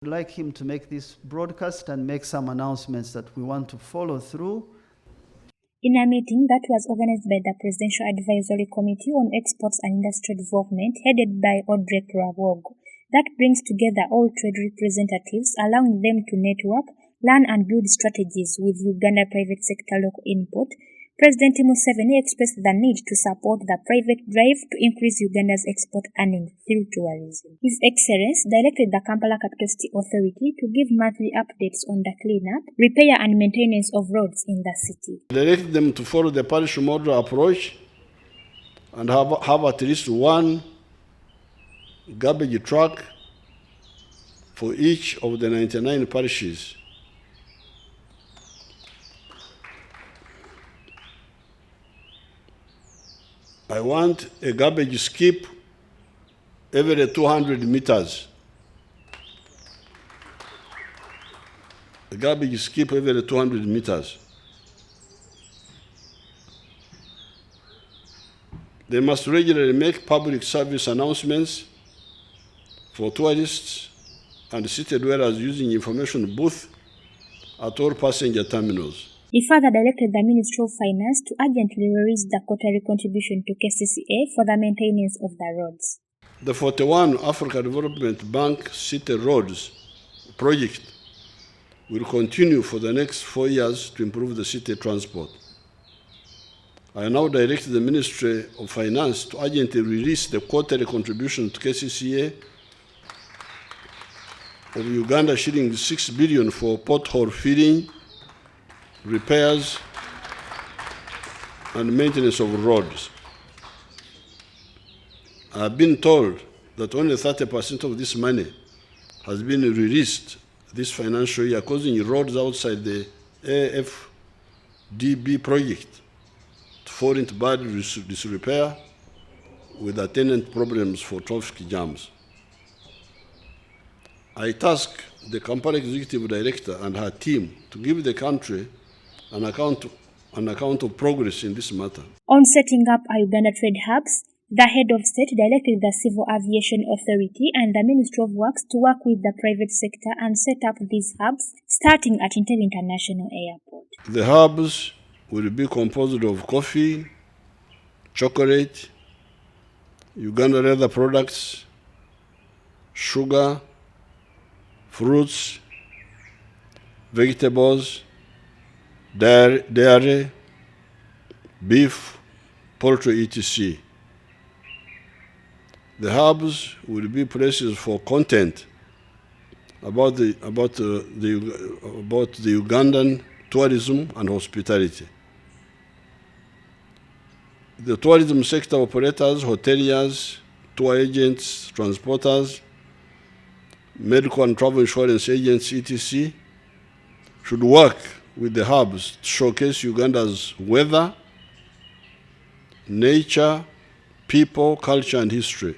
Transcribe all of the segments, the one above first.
I'd like him to make this broadcast and make some announcements that we want to follow through. In a meeting that was organized by the Presidential Advisory Committee on Exports and Industrial Development, headed by Audrey Wog, that brings together all trade representatives, allowing them to network, learn and build strategies with Uganda private sector local input, President Museveni expressed the need to support the private drive to increase Uganda's export earnings through tourism. His Excellency directed the Kampala Capital City Authority to give monthly updates on the cleanup, repair and maintenance of roads in the city. Directed them to follow the parish model approach and have at least one garbage truck for each of the 99 parishes. I want a garbage skip every 200 meters. A garbage skip every 200 meters. They must regularly make public service announcements for tourists and city dwellers using information booth at all passenger terminals. He further directed the Ministry of Finance to urgently release the quarterly contribution to KCCA for the maintenance of the roads. The 41 Africa Development Bank City Roads project will continue for the next 4 years to improve the city transport. I now direct the Ministry of Finance to urgently release the quarterly contribution to KCCA of Uganda shilling 6 billion for pothole filling, repairs and maintenance of roads. I have been told that only 30% of this money has been released this financial year, causing roads outside the AFDB project to fall into bad disrepair with attendant problems for traffic jams. I task the Kampala Executive Director and her team to give the country an account of progress in this matter. On setting up a Uganda trade hubs, the head of state directed the Civil Aviation Authority and the Ministry of Works to work with the private sector and set up these hubs, starting at Entebbe International Airport. The hubs will be composed of coffee, chocolate, Uganda leather products, sugar, fruits, vegetables, dairy, beef, poultry, etc. The hubs will be places for content about the Ugandan tourism and hospitality. The tourism sector operators, hoteliers, tour agents, transporters, medical and travel insurance agents, etc., should work with the hubs to showcase Uganda's weather, nature, people, culture, and history.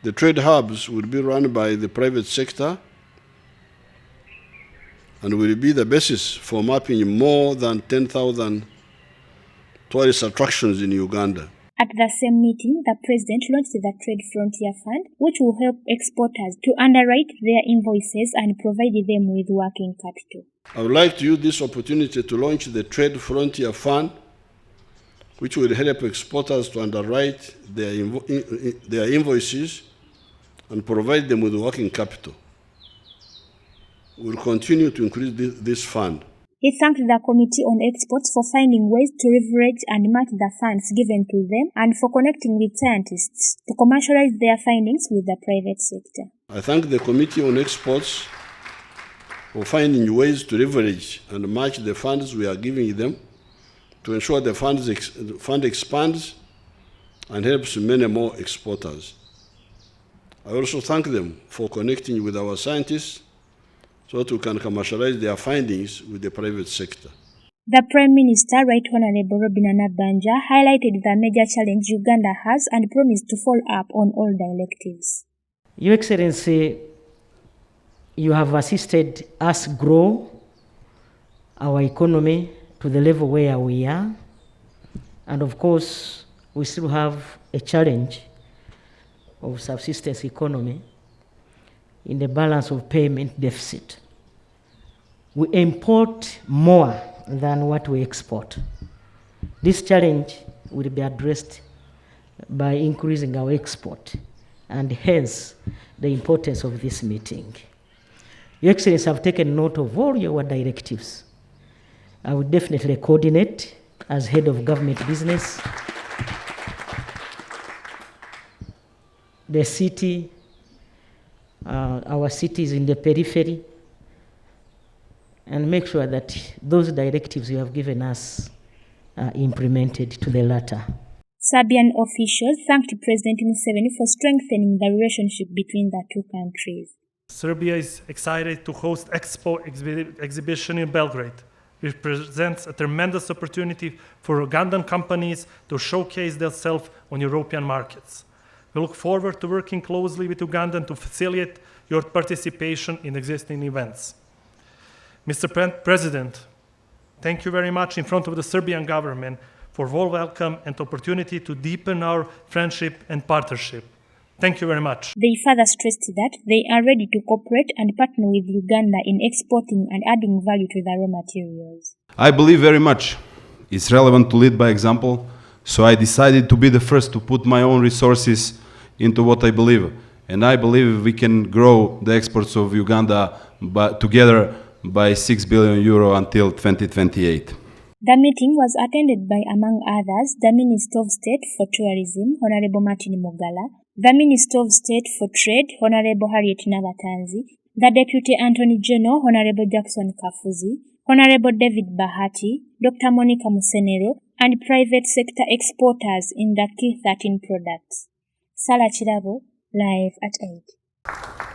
The trade hubs will be run by the private sector and will be the basis for mapping more than 10,000 tourist attractions in Uganda. At the same meeting, the President launched the Trade Frontier Fund, which will help exporters to underwrite their invoices and provide them with working capital. I would like to use this opportunity to launch the Trade Frontier Fund, which will help exporters to underwrite their invoices and provide them with working capital. We will continue to increase this fund. He thanked the Committee on Exports for finding ways to leverage and match the funds given to them and for connecting with scientists to commercialize their findings with the private sector. I thank the Committee on Exports for finding ways to leverage and match the funds we are giving them to ensure the fund expands and helps many more exporters. I also thank them for connecting with our scientists so that we can commercialize their findings with the private sector. The Prime Minister, Right Honorable Robin Anabanja, highlighted the major challenge Uganda has and promised to follow up on all directives. Your Excellency, you have assisted us grow our economy to the level where we are. And of course, we still have a challenge of subsistence economy. in the balance of payment deficit. We import more than what we export. This challenge will be addressed by increasing our export, and hence the importance of this meeting. Your Excellency, I've taken note of all your directives. I will definitely coordinate as head of government business, the city, our cities in the periphery, and make sure that those directives you have given us are implemented to the latter. Serbian officials thanked President Museveni for strengthening the relationship between the two countries. Serbia is excited to host Expo exhibition in Belgrade, which presents a tremendous opportunity for Ugandan companies to showcase themselves on European markets. We look forward to working closely with Uganda to facilitate your participation in existing events. Mr. President, thank you very much in front of the Serbian government for warm welcome and opportunity to deepen our friendship and partnership. Thank you very much. They further stressed that they are ready to cooperate and partner with Uganda in exporting and adding value to the raw materials. I believe very much it's relevant to lead by example, so I decided to be the first to put my own resources into what I believe. And I believe we can grow the exports of Uganda together by 6 billion euro until 2028. The meeting was attended by, among others, the Minister of State for Tourism, Honorable Martin Mugala, the Minister of State for Trade, Honorable Harriet Nabatanzi, the Deputy Attorney General, Honorable Jackson Kafuzi, Honorable David Bahati, Dr. Monica Musenero, and private sector exporters in the key 13 products. Sala Chirabo, live at 8.